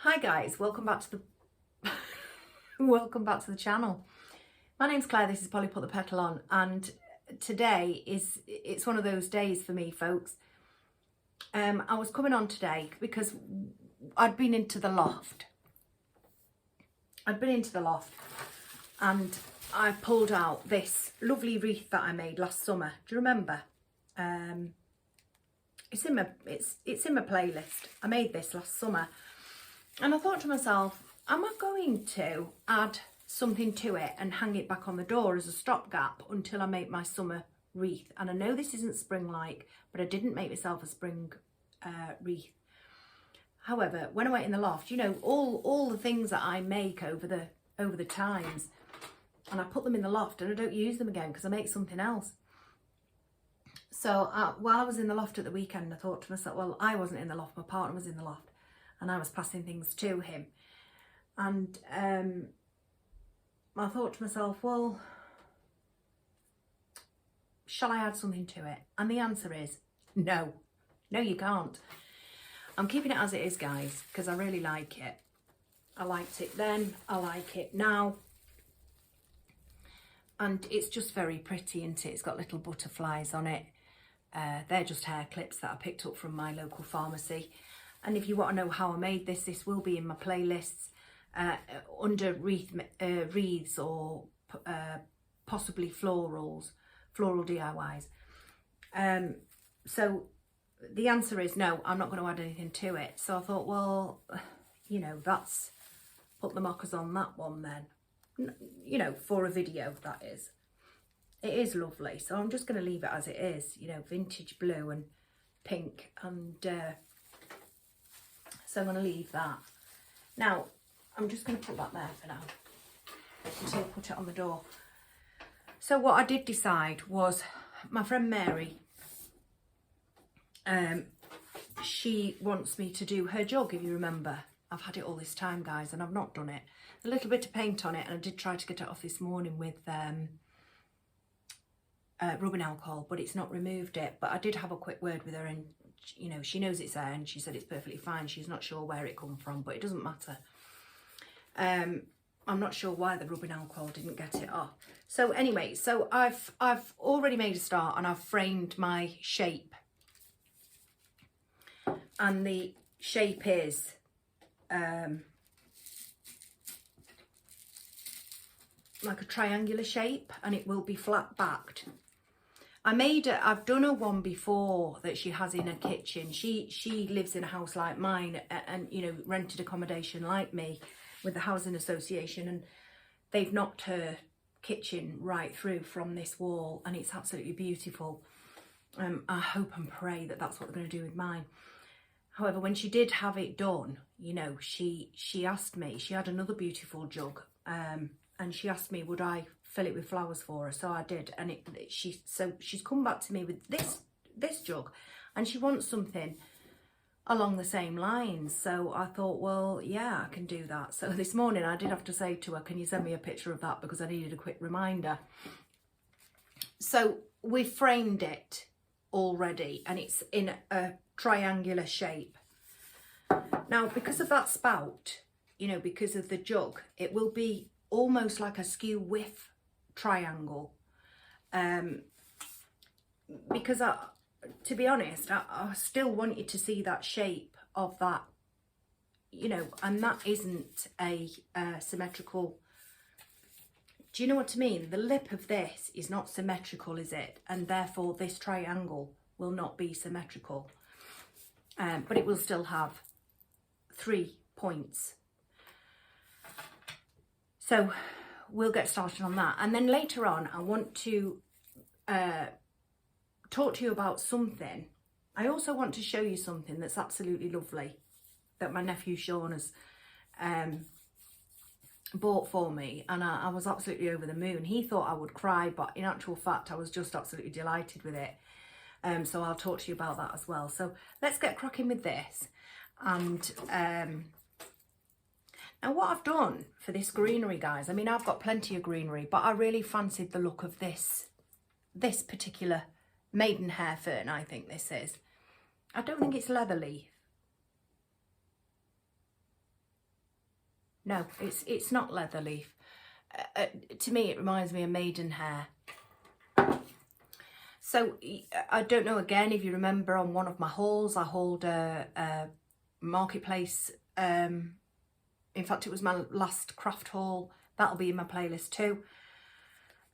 Hi guys, welcome back to the welcome back to the channel. My name's Claire, this is Polly Put the Petal On, and today it's one of those days for me, folks. I was coming on today because I'd been into the loft. And I pulled out this lovely wreath that I made last summer. Do you remember? It's in my playlist. I made this last summer. And I thought to myself, am I going to add something to it and hang it back on the door as a stopgap until I make my summer wreath? And I know this isn't spring-like, but I didn't make myself a spring wreath. However, when I went in the loft, you know, all the things that I make over the times, and I put them in the loft and I don't use them again because I make something else. So while I was in the loft at the weekend, I thought to myself, well, I wasn't in the loft, my partner was in the loft. And I was passing things to him. And I thought to myself, well, shall I add something to it? And the answer is no. No, you can't. I'm keeping it as it is, guys, because I really like it. I liked it then, I like it now. And it's just very pretty, isn't it? It's got little butterflies on it. They're just hair clips that I picked up from my local pharmacy. And if you want to know how I made this, this will be in my playlists under wreaths or possibly floral DIYs. So the answer is no, I'm not going to add anything to it. So I thought, well, you know, that's put the mockers on that one then. You know, for a video, that is. It is lovely. So I'm just going to leave it as it is, you know, vintage blue and pink and... So I'm going to leave that. Now, I'm just going to put that there for now until I put it on the door. So what I did decide was my friend Mary, she wants me to do her jug, if you remember. I've had it all this time, guys, and I've not done it. A little bit of paint on it, and I did try to get it off this morning with rubbing alcohol, but it's not removed it. But I did have a quick word with her, and you know, she knows it's there and she said it's perfectly fine. She's not sure where it come from, but it doesn't matter. I'm not sure why the rubbing alcohol didn't get it off. So anyway, so I've already made a start and I've framed my shape. And the shape is like a triangular shape, and it will be flat backed. I've done her one before that she has in her kitchen. She lives in a house like mine and, you know, rented accommodation like me with the housing association, and they've knocked her kitchen right through from this wall, and it's absolutely beautiful. I hope and pray that that's what they're going to do with mine. However, when she did have it done, you know, she asked me, she had another beautiful jug, and she asked me would I fill it with flowers for her. So I did, and she's come back to me with this jug, and she wants something along the same lines. So I thought, well, yeah, I can do that. So this morning I did have to say to her, can you send me a picture of that, because I needed a quick reminder. So we framed it already, and it's in a triangular shape. Now, because of that spout, you know, because of the jug, it will be almost like a skew width triangle, because to be honest, I still want you to see that shape of that, you know, and that isn't a symmetrical. Do you know what I mean? The lip of this is not symmetrical, is it? And therefore this triangle will not be symmetrical, but it will still have 3 points. So we'll get started on that. And then later on, I want to talk to you about something. I also want to show you something that's absolutely lovely that my nephew Sean has bought for me. And I was absolutely over the moon. He thought I would cry, but in actual fact, I was just absolutely delighted with it. So I'll talk to you about that as well. So let's get cracking with this. And now what I've done for this greenery, guys, I mean, I've got plenty of greenery, but I really fancied the look of this particular maidenhair fern, I think this is. I don't think it's leather leaf. No, it's not leather leaf. To me, it reminds me of maidenhair. So I don't know, again, if you remember on one of my hauls, I hauled a marketplace. In fact, it was my last craft haul. That'll be in my playlist too.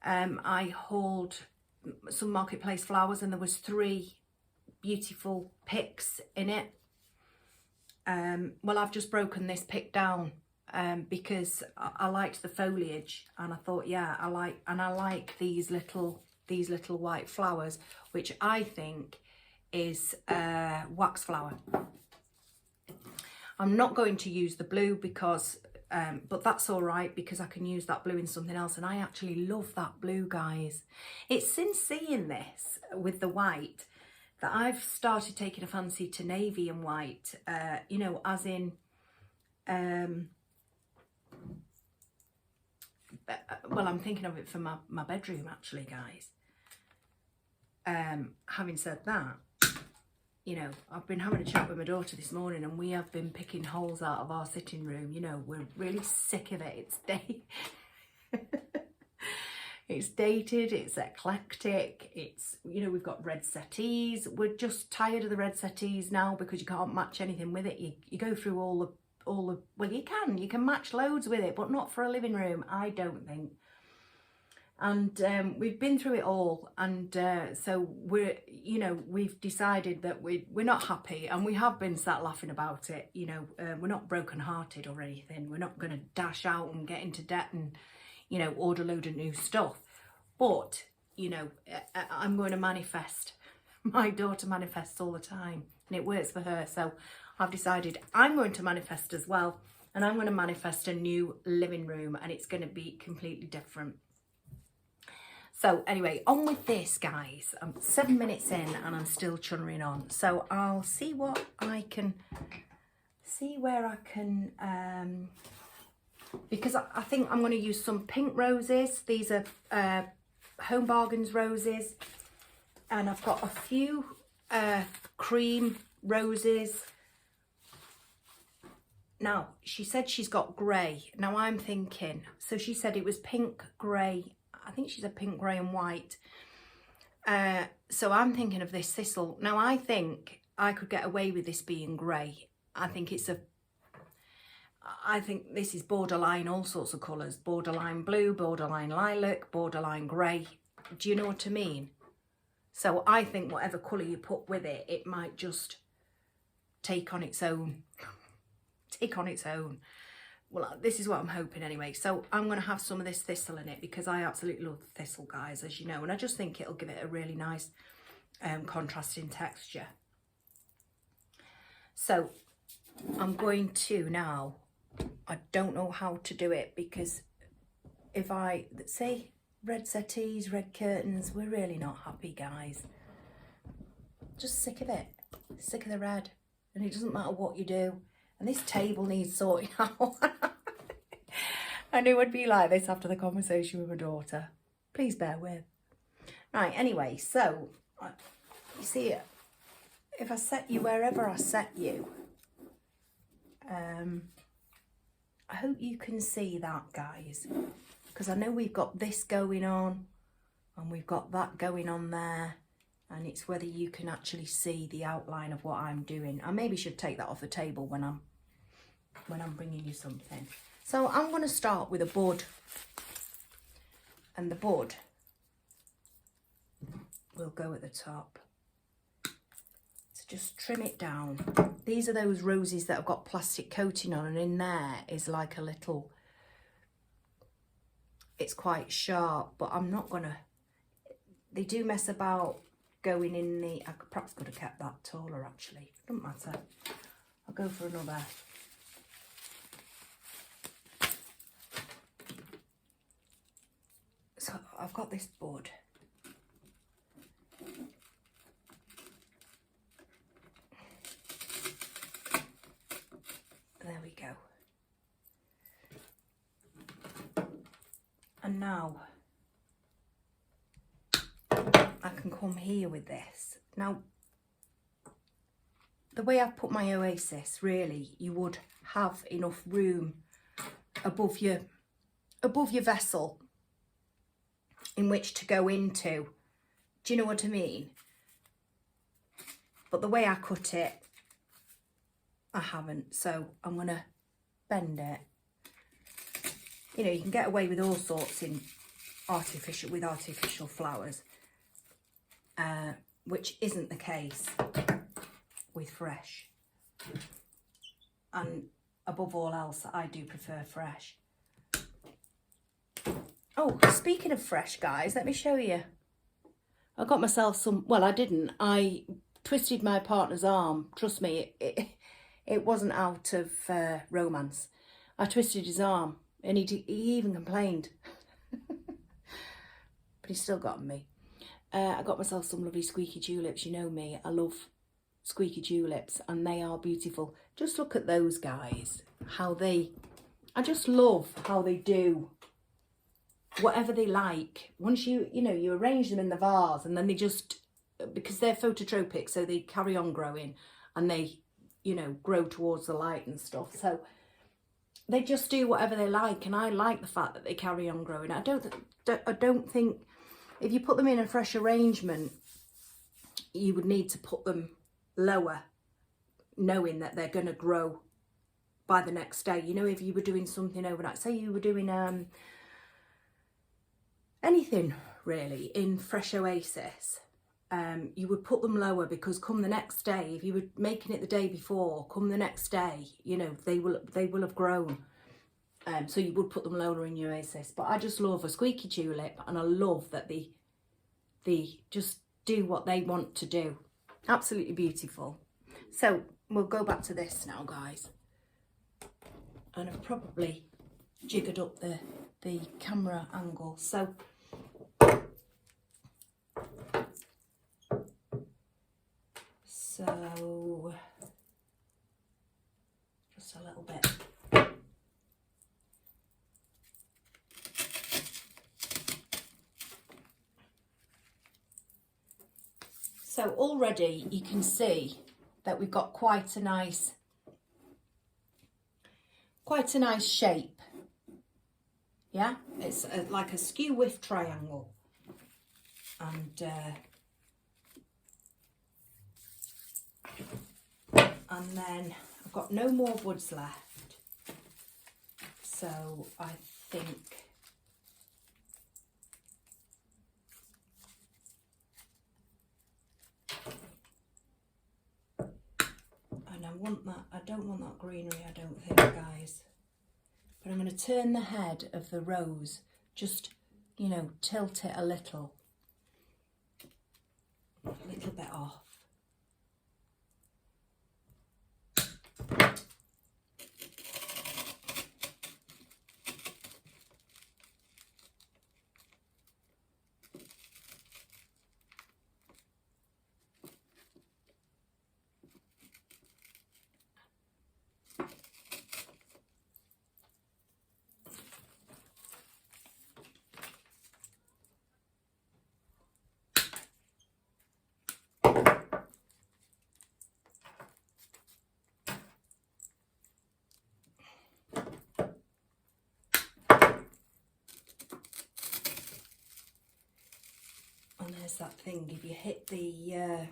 I hauled some marketplace flowers, and there was 3 beautiful picks in it. Well, I've just broken this pick down because I liked the foliage, and I thought, yeah, I like these little white flowers, which I think is wax flower. I'm not going to use the blue because but that's all right, because I can use that blue in something else, and I actually love that blue, guys. It's since seeing this with the white that I've started taking a fancy to navy and white, you know, as in well, I'm thinking of it for my bedroom actually, guys. Having said that, you know, I've been having a chat with my daughter this morning, and we have been picking holes out of our sitting room. You know, we're really sick of it. It's dated, it's eclectic, it's, you know, we've got red settees. We're just tired of the red settees now because you can't match anything with it. You go through all the well, you can match loads with it, but not for a living room, I don't think. And we've been through it all, and so we've decided that we're not happy, and we have been sat laughing about it. You know, we're not broken-hearted or anything. We're not going to dash out and get into debt and, you know, order a load of new stuff. But, you know, I'm going to manifest. My daughter manifests all the time, and it works for her. So I've decided I'm going to manifest as well, and I'm going to manifest a new living room, and it's going to be completely different. So anyway, on with this, guys. I'm 7 minutes in and I'm still chunnering on. So I'll see where I can, because I think I'm going to use some pink roses. These are HomeBargains roses. And I've got a few cream roses. Now, she said she's got grey. Now I'm thinking, so she said it was pink, grey. I think she said pink, grey and white. So I'm thinking of this thistle. Now I think I could get away with this being grey. I think this is borderline all sorts of colours. Borderline blue, borderline lilac, borderline grey. Do you know what I mean? So I think whatever colour you put with it, it might just take on its own. Take on its own. Well, this is what I'm hoping anyway. So I'm going to have some of this thistle in it because I absolutely love thistle, guys, as you know. And I just think it'll give it a really nice contrasting texture. So I'm going to now, I don't know how to do it, because if I, say, red settees, red curtains, we're really not happy, guys. Just sick of it. Sick of the red. And it doesn't matter what you do. And this table needs sorting out. I knew it'd be like this after the conversation with my daughter. Please bear with. Right, anyway, so, you see, if I set you wherever I set you, I hope you can see that, guys. Because I know we've got this going on, and we've got that going on there. And it's whether you can actually see the outline of what I'm doing. I maybe should take that off the table when I'm bringing you something. So I'm going to start with a bud, and the bud will go at the top. So just trim it down. These are those roses that have got plastic coating on, and in there is like a little, it's quite sharp, but I'm not going to, they do mess about going in the, I perhaps could have kept that taller actually, doesn't matter. I'll go for another. So I've got this bud. There we go. And now I can come here with this. Now, the way I've put my oasis, really, you would have enough room above your vessel in which to go into. Do you know what I mean? But the way I cut it, I haven't, so I'm gonna bend it. You know, you can get away with all sorts with artificial flowers, which isn't the case with fresh. And above all else, I do prefer fresh. Oh, speaking of fresh, guys, let me show you. I got myself some, well, I didn't. I twisted my partner's arm. Trust me, it wasn't out of romance. I twisted his arm and he even complained. But he still got me. I got myself some lovely squeaky tulips. You know me, I love squeaky tulips and they are beautiful. Just look at those guys, I just love how they do whatever they like. Once you arrange them in the vase and then they just, because they're phototropic, so they carry on growing and they, grow towards the light and stuff. So they just do whatever they like, and I like the fact that they carry on growing. I don't think if you put them in a fresh arrangement, you would need to put them lower, knowing that they're going to grow by the next day. You know, if you were doing something overnight, say you were doing anything really in Fresh Oasis, you would put them lower, because come the next day, if you were making it the day before, come the next day, they will have grown. So you would put them lower in your Oasis. But I just love a squeaky tulip, and I love that they just do what they want to do. Absolutely beautiful. So we'll go back to this now, guys. And I've probably jiggered up the camera angle. So just a little bit. So already you can see that we've got quite a nice shape. Yeah, it's like a skew width triangle, and then I've got no more buds left, so I think I don't want that greenery, I don't think, guys. But I'm going to turn the head of the rose, just, tilt it a little bit off. And there's that thing, if you hit the and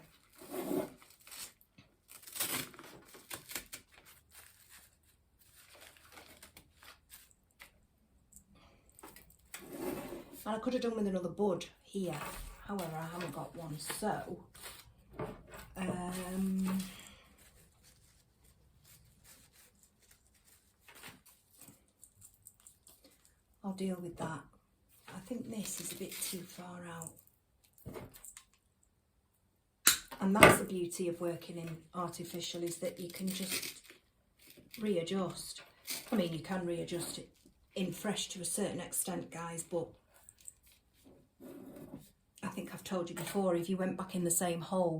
I could have done with another bud here, however I haven't got one, so I'll deal with that. I think this is a bit too far out. And that's the beauty of working in artificial, is that you can just readjust. I mean, you can readjust it in fresh to a certain extent, guys, but I think I've told you before, if you went back in the same hole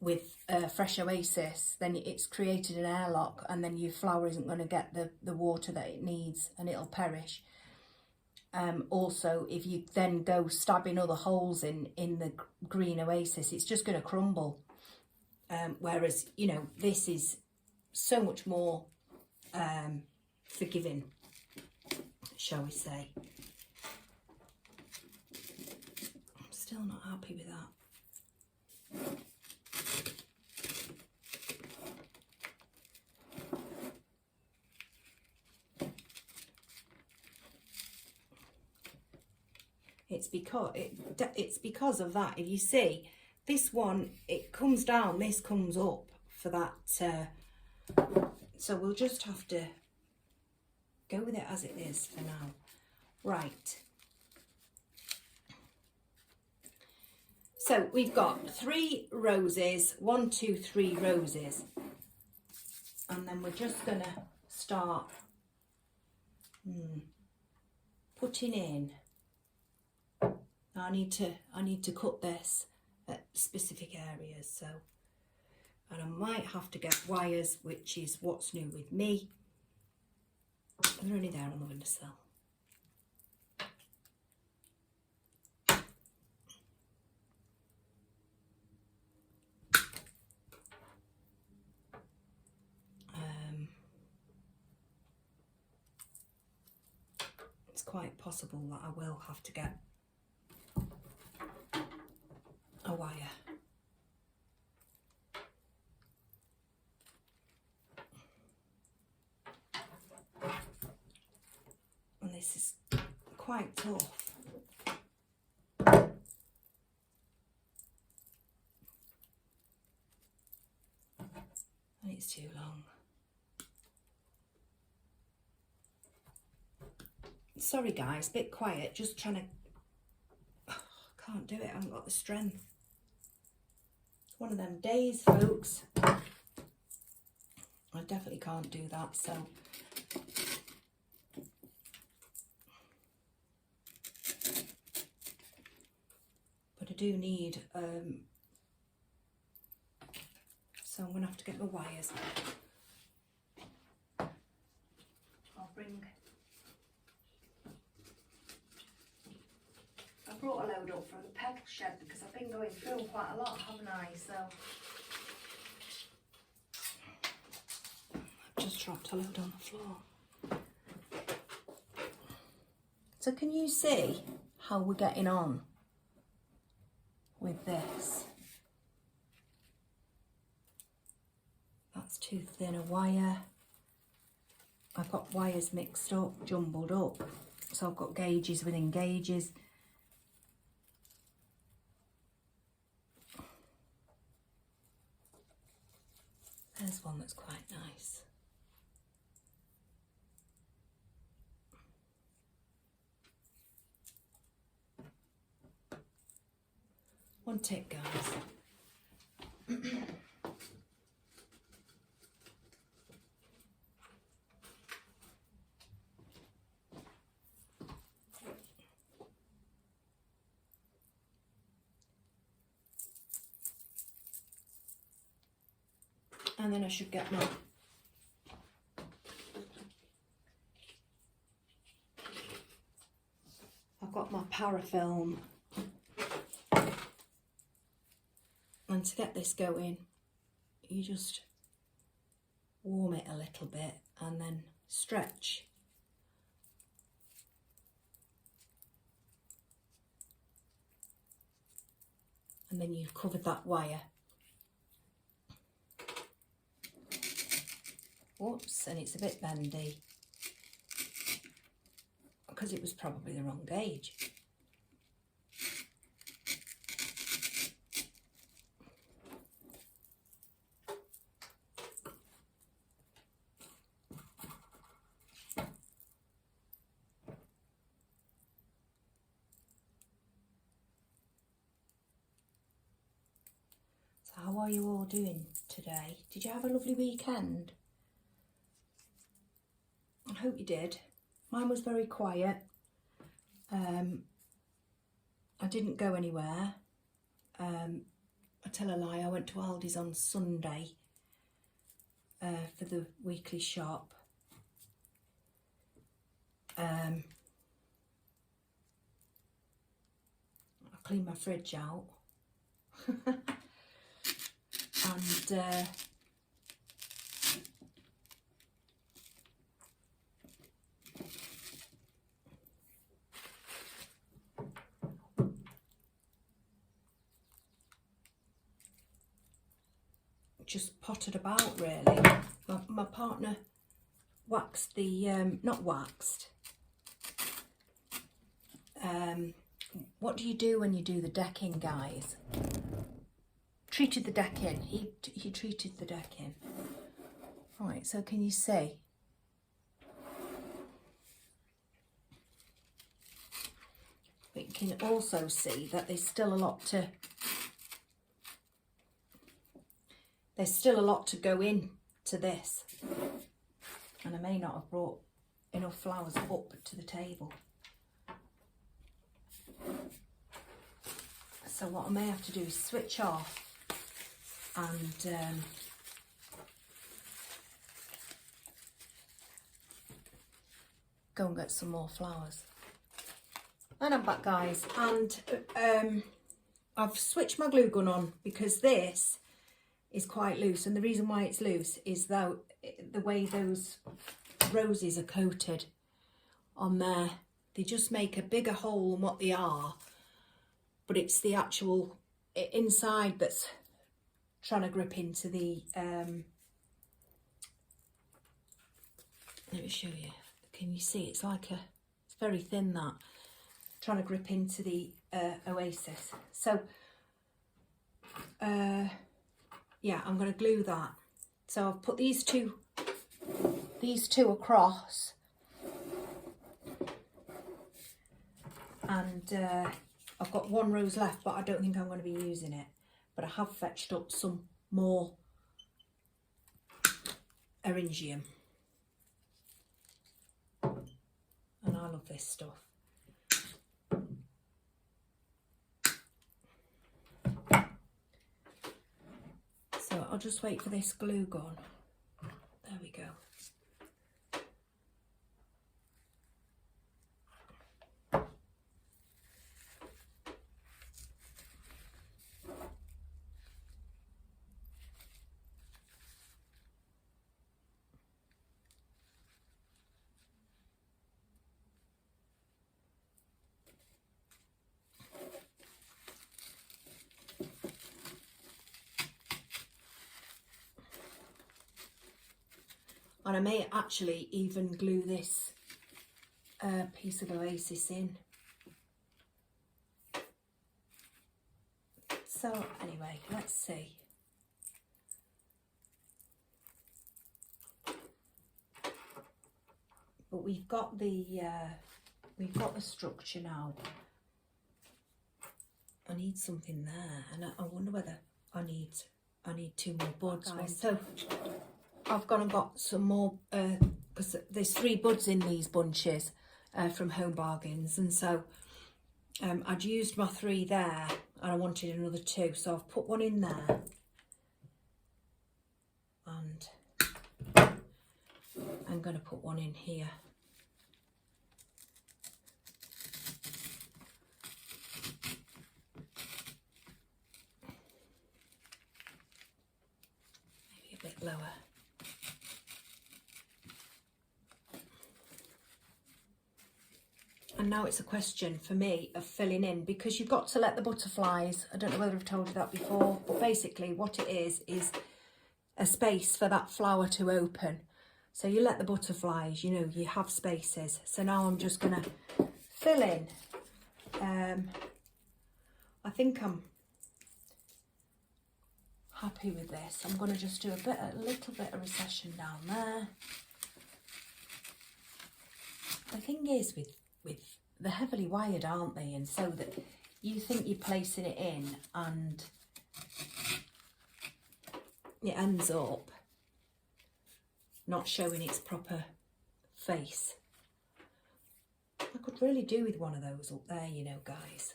with Fresh Oasis, then it's created an airlock, and then your flower isn't going to get the water that it needs, and it'll perish. Also, if you then go stabbing other holes in the green Oasis, it's just going to crumble. Whereas, this is so much more forgiving. shall we say. I'm still not happy with that. It's because of that. If you see, this one, it comes down, this comes up for that. So we'll just have to go with it as it is for now. Right. So we've got 3 roses, 1, 2, 3 roses. And then we're just going to start putting in. I need to cut this at specific areas, so, and I might have to get wires, which is what's new with me. They're only there on the windowsill. It's quite possible that I will have to get a wire. And this is quite tough. And it's too long. Sorry guys, a bit quiet, just trying to... can't do it, I haven't got the strength. It's one of them days, folks. I definitely can't do that, so... But I do need... so I'm going to have to get the wires. I'll bring... I brought a load up from the pedal shed because I've been going through quite a lot, haven't I? So I've just dropped a load on the floor. So can you see how we're getting on with this? That's too thin a wire. I've got wires mixed up, jumbled up. So I've got gauges within gauges. There's one that's quite nice. One tick, guys. And then I should get my I've got my parafilm, and to get this going you just warm it a little bit and then stretch. And then you've covered that wire. Whoops, and it's a bit bendy because it was probably the wrong gauge. So how are you all doing today? Did you have a lovely weekend? I hope you did. Mine was very quiet. I didn't go anywhere. I tell a lie, I went to Aldi's on Sunday for the weekly shop. I cleaned my fridge out. And just pottered about really. My partner waxed the, not waxed, what do you do when you do the decking, guys? Treated the decking. He treated the decking. Right, so can you see? But you can also see that there's still a lot to go in to this. And I may not have brought enough flowers up to the table. So what I may have to do is switch off and go and get some more flowers. And I'm back, guys, and I've switched my glue gun on because this is quite loose, and the reason why it's loose is though the way those roses are coated on there, they just make a bigger hole than what they are, but it's the actual inside that's trying to grip into the let me show you. Can you see? It's like it's very thin, that trying to grip into the oasis. So yeah, I'm going to glue that. So I've put these two across, and I've got one rose left, but I don't think I'm going to be using it. But I have fetched up some more eryngium, and I love this stuff. So I'll just wait for this glue gun. There we go. And I may actually even glue this piece of oasis in. So anyway, let's see. But we've got the structure now. I need something there, and I wonder whether I need two more buds. So I've gone and got some more, because there's 3 buds in these bunches from HomeBargains, and so I'd used my 3 there and I wanted another 2, so I've put one in there, and I'm going to put one in here. Maybe a bit lower. And now it's a question for me of filling in, because you've got to let the butterflies, I don't know whether I've told you that before, but basically what it is a space for that flower to open. So you let the butterflies, you know, you have spaces. So now I'm just going to fill in. I think I'm happy with this. I'm going to just do a little bit of recession down there. The thing is with they're heavily wired, aren't they? And so that you think you're placing it in and it ends up not showing its proper face. I could really do with one of those up there, you know, guys.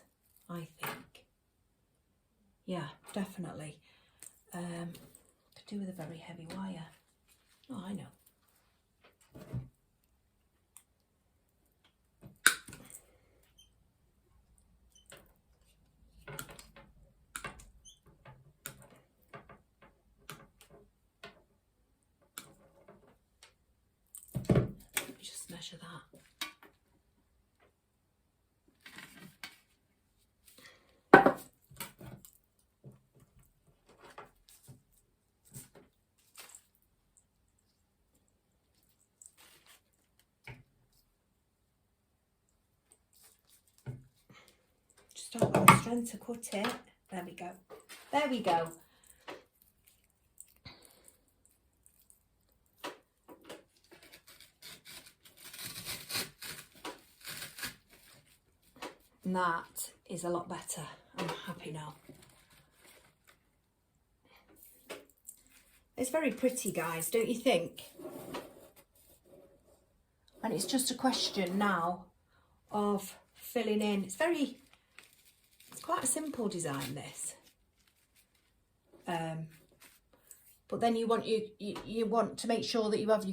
I think. Yeah, definitely. Could do with a very heavy wire. Oh, I know. Measure that. strength to cut it. There we go. There we go. And that is a lot better. I'm happy now. It's very pretty, guys, don't you think? And it's just a question now of filling in. It's quite a simple design, this. But then you want to make sure that you have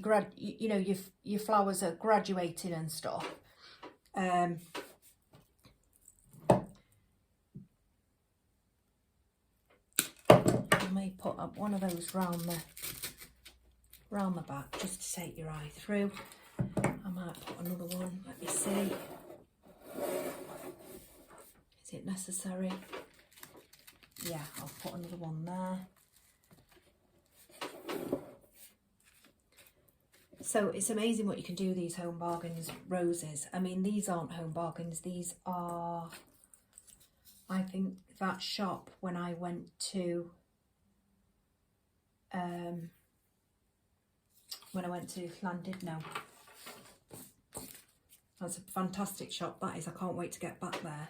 your flowers are graduating and stuff. I may put up one of those round the back just to take your eye through. I might put another one. Let me see. Is it necessary? Yeah, I'll put another one there. So it's amazing what you can do with these HomeBargains roses. I mean, these aren't HomeBargains. These are, I think, that shop when I went to Llandudno. That's a fantastic shop, that is. I can't wait to get back there.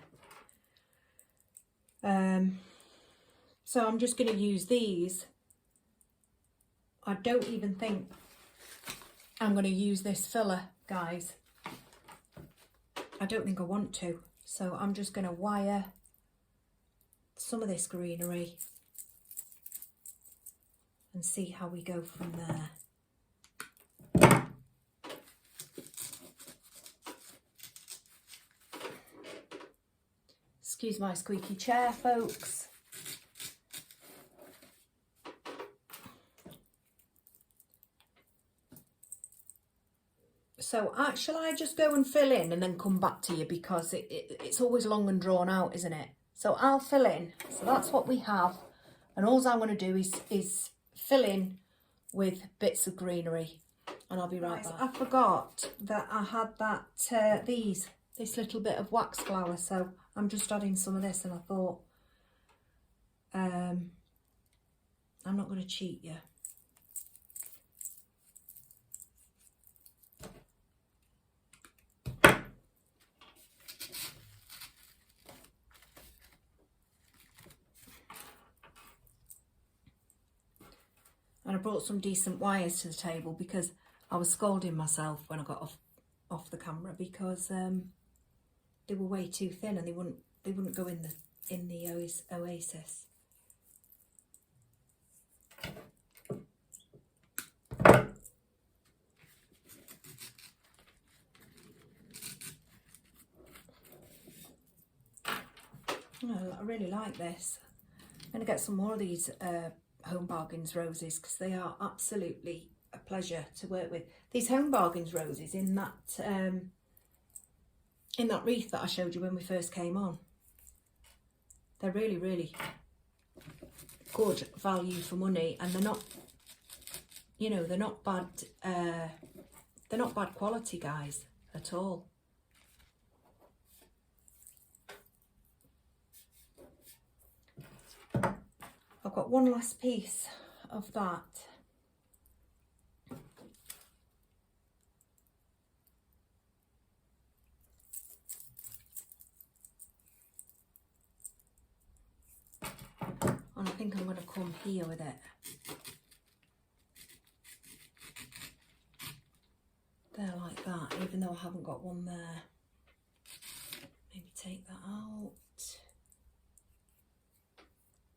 So I'm just going to use these. I don't even think I'm going to use this filler, guys. I don't think I want to. So I'm just going to wire some of this greenery and see how we go from there. Excuse my squeaky chair, folks. So shall I just go and fill in and then come back to you, because it's always long and drawn out, isn't it? So I'll fill in. So that's what we have. And all I'm going to do is fill in with bits of greenery. And I'll be right back. I forgot that I had that this little bit of wax flower, so I'm just adding some of this, and I thought I'm not going to cheat you. And I brought some decent wires to the table because I was scolding myself when I got off the camera, because they were way too thin and they wouldn't go in the oasis. Oh, I really like this. I'm going to get some more of these HomeBargains roses, because they are absolutely a pleasure to work with. These HomeBargains roses in that wreath that I showed you when we first came on, they're really, really good value for money, and they're not, they're not bad. They're not bad quality, guys, at all. I've got one last piece of that. And I think I'm going to come here with it. There, like that, even though I haven't got one there. Maybe take that out.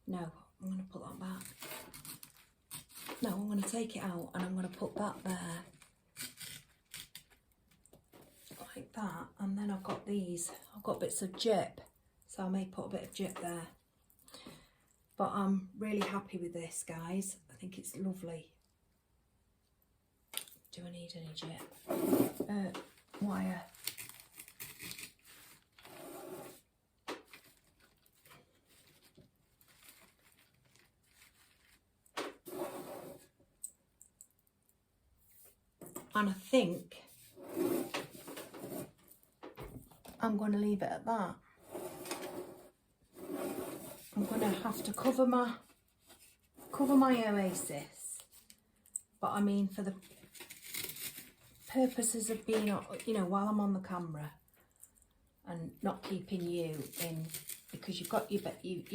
No, I'm going to put that back. No, I'm going to take it out and I'm going to put that there. Like that. And then I've got these. I've got bits of gyp. So I may put a bit of gyp there. But I'm really happy with this, guys. I think it's lovely. Do I need any gyp? Wire. And I think I'm going to leave it at that. I'm going to have to cover my oasis, but I mean for the purposes of being, you know, while I'm on the camera and not keeping you in, because you've got you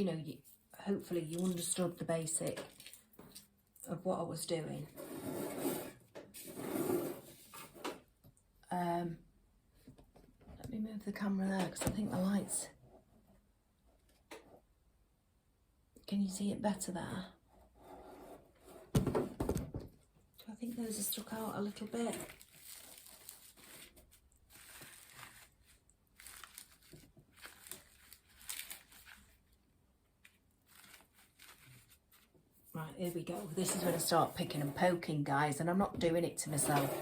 know, hopefully you understood the basic of what I was doing. Let me move the camera there because I think the lights, can you see it better there? I think those are stuck out a little bit. Right, here we go. This is when I start picking and poking, guys, and I'm not doing it to myself.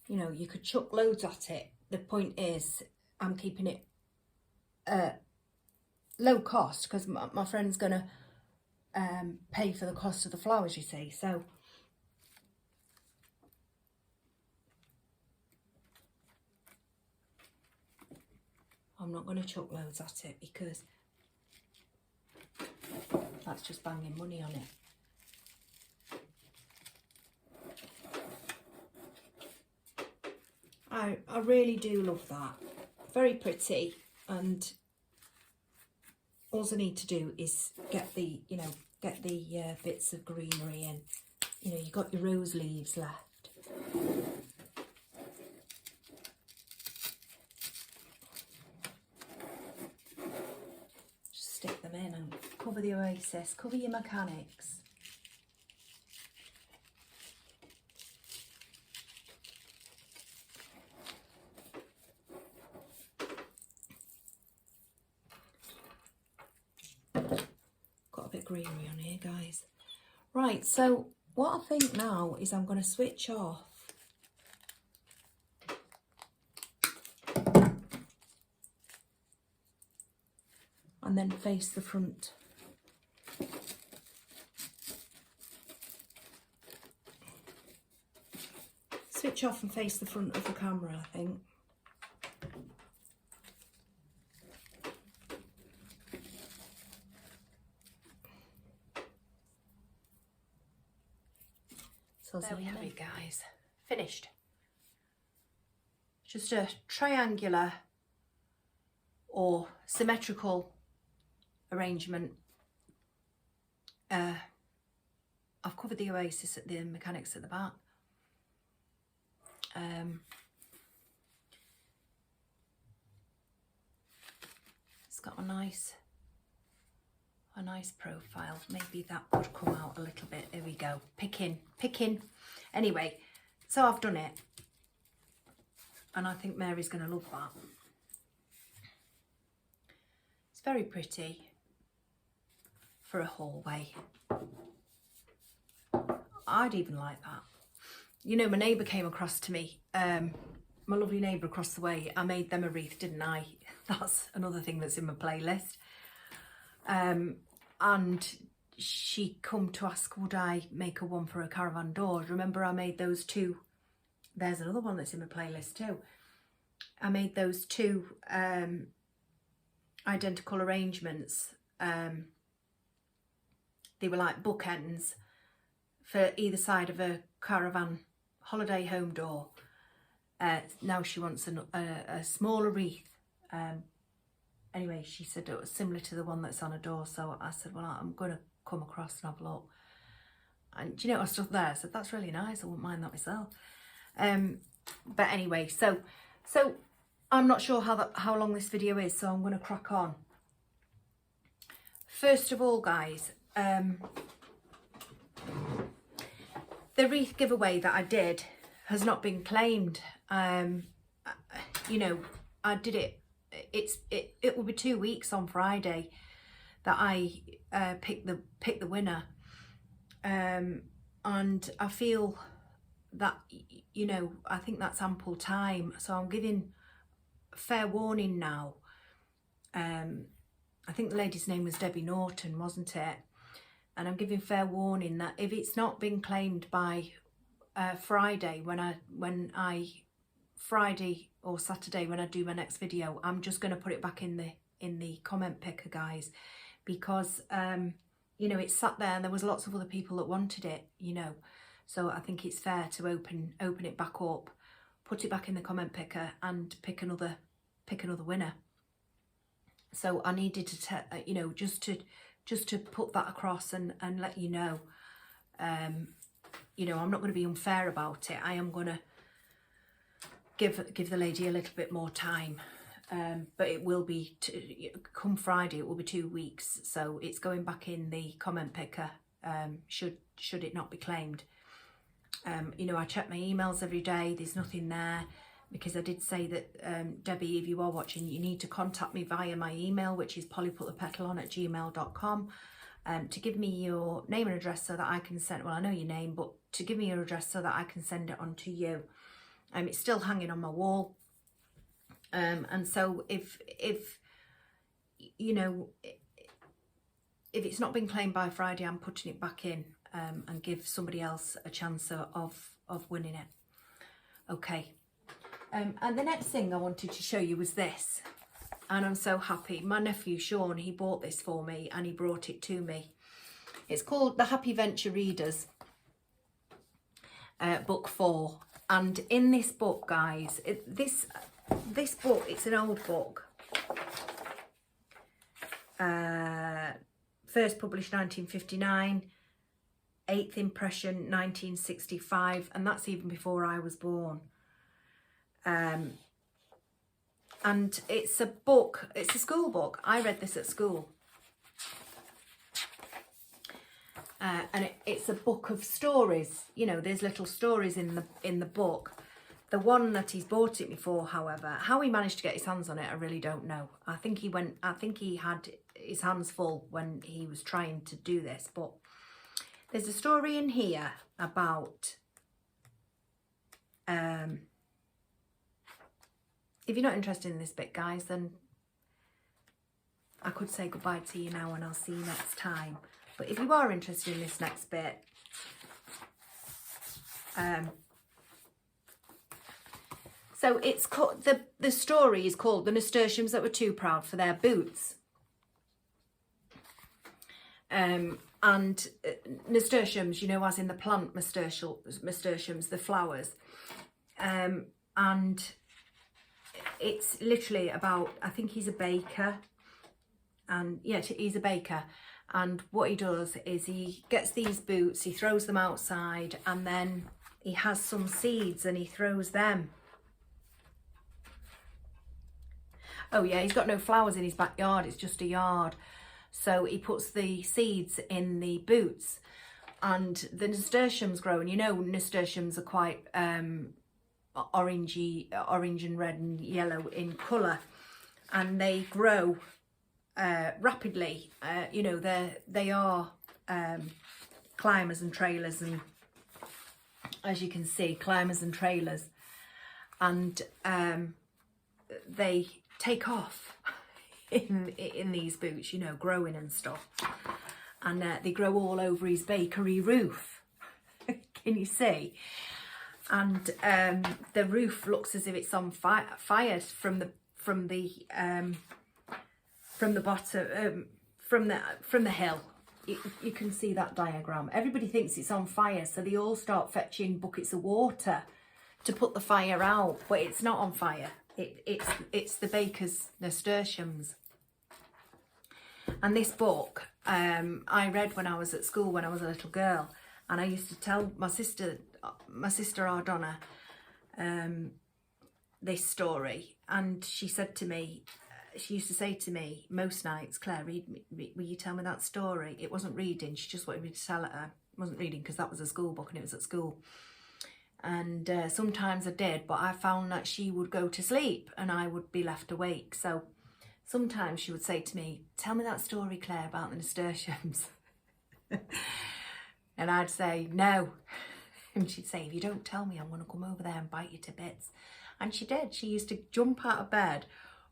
You know, you could chuck loads at it. The point is, I'm keeping it low cost because my friend's going to pay for the cost of the flowers, you see. So I'm not going to chuck loads at it because that's just banging money on it. I really do love that. Very pretty, and all I need to do is get the, you know, get the bits of greenery in. You know, you've got your rose leaves left. Just stick them in and cover the oasis, cover your mechanics. Greenery on here, guys. Right, so what I think now is I'm going to switch off and then face the front. Switch off and face the front of the camera, I think. So there we have it, guys. Finished. Just a triangular or symmetrical arrangement. I've covered the oasis at the mechanics at the back. It's got a nice profile. Maybe that would come out a little bit. There we go. Picking. Anyway, so I've done it, and I think Mary's going to love that. It's very pretty for a hallway. I'd even like that. You know, my neighbour came across to me, my lovely neighbour across the way. I made them a wreath, didn't I? That's another thing that's in my playlist. And she come to ask, would I make her one for a caravan door? Remember I made those two? There's another one that's in my playlist too. I made those two identical arrangements. They were like bookends for either side of a caravan holiday home door. Now she wants a smaller wreath. Anyway, she said it was similar to the one that's on a door, so I said, well, I'm going to come across and have a look. And do you know what I stood there? I said, that's really nice, I wouldn't mind that myself. But anyway, so I'm not sure how long this video is, so I'm going to crack on. First of all, guys, the wreath giveaway that I did has not been claimed. You know, I did it. It will be 2 weeks on Friday that I pick the winner, and I feel that, you know, I think that's ample time, so I'm giving fair warning now. I think the lady's name was Debbie Norton, wasn't it? And I'm giving fair warning that if it's not been claimed by Friday Friday or Saturday when I do my next video, I'm just going to put it back in the comment picker, guys, because you know, it sat there and there was lots of other people that wanted it, you know, so I think it's fair to open it back up, put it back in the comment picker and pick another winner. So I needed to you know, just to put that across and let you know. You know, I'm not going to be unfair about it. I am going to give the lady a little bit more time, but it will be come Friday. It will be 2 weeks, so it's going back in the comment picker. Should it not be claimed? You know, I check my emails every day. There's nothing there, because I did say that Debbie, if you are watching, you need to contact me via my email, which is pollyputthepetalon@gmail.com. To give me your name and address so that I can send, well, I know your name, but to give me your address so that I can send it on to you. It's still hanging on my wall. And so if you know, if it's not been claimed by Friday, I'm putting it back in and give somebody else a chance of winning it. Okay. And the next thing I wanted to show you was this. And I'm so happy. My nephew Sean, he bought this for me and he brought it to me. It's called The Happy Venture Readers, book 4. And in this book, guys, this book, it's an old book. First published 1959, 8th impression 1965, and that's even before I was born. And it's a book, it's a school book. I read this at school. And it's a book of stories. You know, there's little stories in the book. The one that he's bought it me for, however, how he managed to get his hands on it, I really don't know. I think he had his hands full when he was trying to do this. But there's a story in here about if you're not interested in this bit, guys, then I could say goodbye to you now and I'll see you next time. But if you are interested in this next bit, so it's called, the story is called The Nasturtiums That Were Too Proud for Their Boots. And nasturtiums, you know, as in the plant nasturtiums, the flowers. And it's literally about, I think he's a baker, and yeah, he's a baker, and what he does is he gets these boots, he throws them outside, and then he has some seeds and he throws them. Oh yeah, he's got no flowers in his backyard, it's just a yard, so he puts the seeds in the boots, and the nasturtiums grow, and you know nasturtiums are quite orange and red and yellow in colour, and they grow rapidly. You know, they are climbers and trailers, and as you can see, climbers and trailers, and they take off in these boots, you know, growing and stuff, and they grow all over his bakery roof. Can you see? And the roof looks as if it's on fire from the bottom, from the hill. You can see that diagram. Everybody thinks it's on fire, so they all start fetching buckets of water to put the fire out, but it's not on fire. It's the baker's nasturtiums. And this book I read when I was at school when I was a little girl, and I used to tell my sister Ardonna this story, and she said to me, she used to say to me most nights, Claire, will you tell me that story? It wasn't reading, she just wanted me to tell it her. It wasn't reading because that was a school book and it was at school. And sometimes I did, but I found that she would go to sleep and I would be left awake. So sometimes she would say to me, tell me that story, Claire, about the nasturtiums. And I'd say, no. And she'd say, if you don't tell me, I'm going to come over there and bite you to bits. And she did. She used to jump out of bed,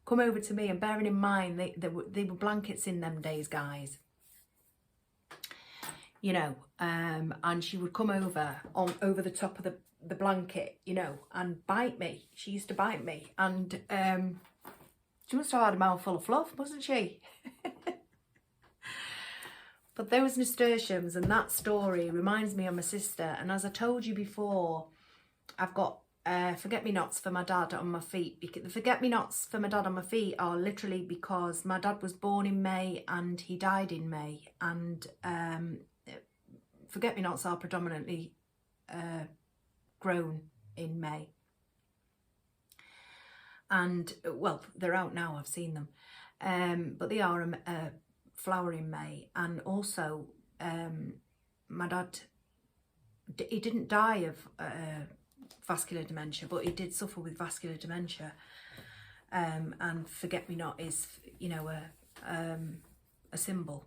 come over to me, and bearing in mind, they were blankets in them days, guys. you know, and she would come over the top of the blanket, you know, and bite me. She used to bite me, and she must have had a mouthful of fluff, wasn't she? But those nasturtiums and that story reminds me of my sister. And as I told you before, I've got forget-me-nots for my dad on my feet. The forget-me-nots for my dad on my feet are literally because my dad was born in May and he died in May. And forget-me-nots are predominantly grown in May. And, well, they're out now, I've seen them. But they are flower in May. And also my dad, he didn't die of vascular dementia, but he did suffer with vascular dementia, and forget-me-not is, you know, a symbol.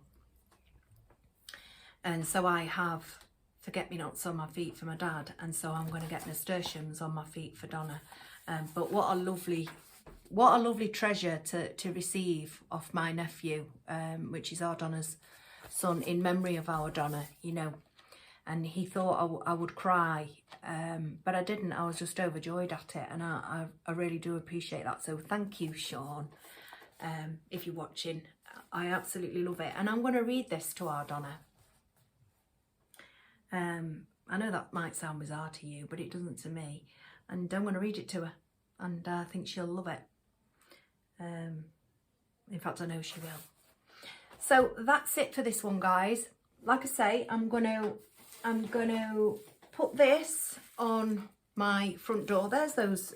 And so I have forget-me-nots on my feet for my dad, and so I'm going to get nasturtiums on my feet for Donna. But what a lovely treasure to receive off my nephew, which is our Donna's son, in memory of our Donna, you know. And he thought I would cry, but I didn't. I was just overjoyed at it, and I really do appreciate that. So thank you, Sean, if you're watching. I absolutely love it. And I'm going to read this to our Donna. I know that might sound bizarre to you, but it doesn't to me. And I'm going to read it to her, and I think she'll love it. In fact, I know she will. So that's it for this one, guys. Like I say, I'm gonna put this on my front door. There's those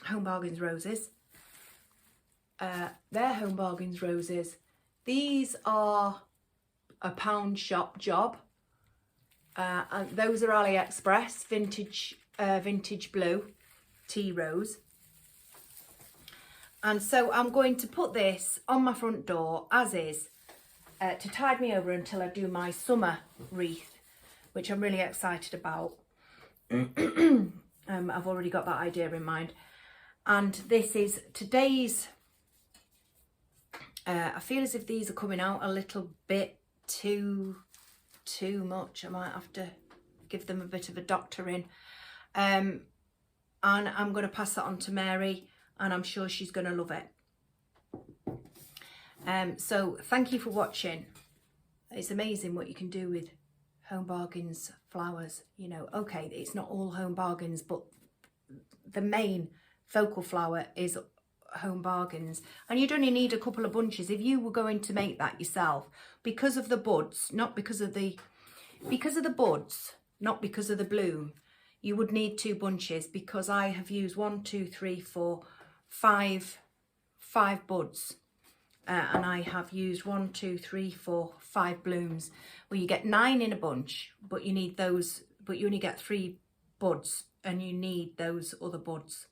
HomeBargains roses. They're HomeBargains roses. These are a pound shop job. And those are AliExpress vintage blue tea rose. And so I'm going to put this on my front door as is, to tide me over until I do my summer wreath, which I'm really excited about. I've already got that idea in mind. And this is today's, I feel as if these are coming out a little bit too much. I might have to give them a bit of a doctoring. And I'm going to pass that on to Mary, and I'm sure she's going to love it. So thank you for watching. It's amazing what you can do with HomeBargains flowers. You know, okay, it's not all HomeBargains, but the main focal flower is HomeBargains, and you'd only need a couple of bunches if you were going to make that yourself, because of the buds, not because of the buds, not because of the bloom. You would need 2 bunches, because I have used 1, 2, 3, 4, 5 buds, and I have used 1, 2, 3, 4, 5 blooms. Well, you get 9 in a bunch, but you need those, but you only get 3 buds, and you need those other buds.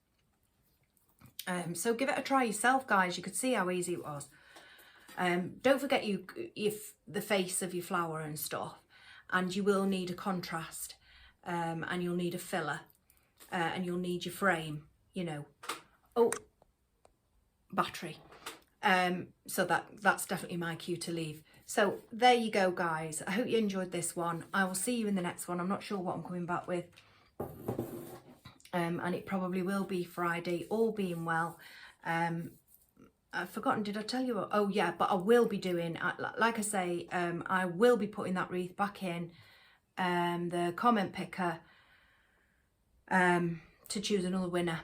So give it a try yourself, guys. You could see how easy it was. Don't forget the face of your flower and stuff, and you will need a contrast. And you'll need a filler, and you'll need your frame, you know. Oh, battery. So that's definitely my cue to leave. So there you go, guys. I hope you enjoyed this one. I will see you in the next one. I'm not sure what I'm coming back with. And it probably will be Friday, all being well. I've forgotten, did I tell you? Oh yeah, but I will be doing, like I say, I will be putting that wreath back in the comment picker to choose another winner,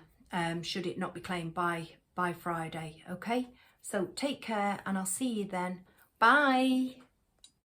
should it not be claimed by Friday. Okay, so take care, and I'll see you then. Bye.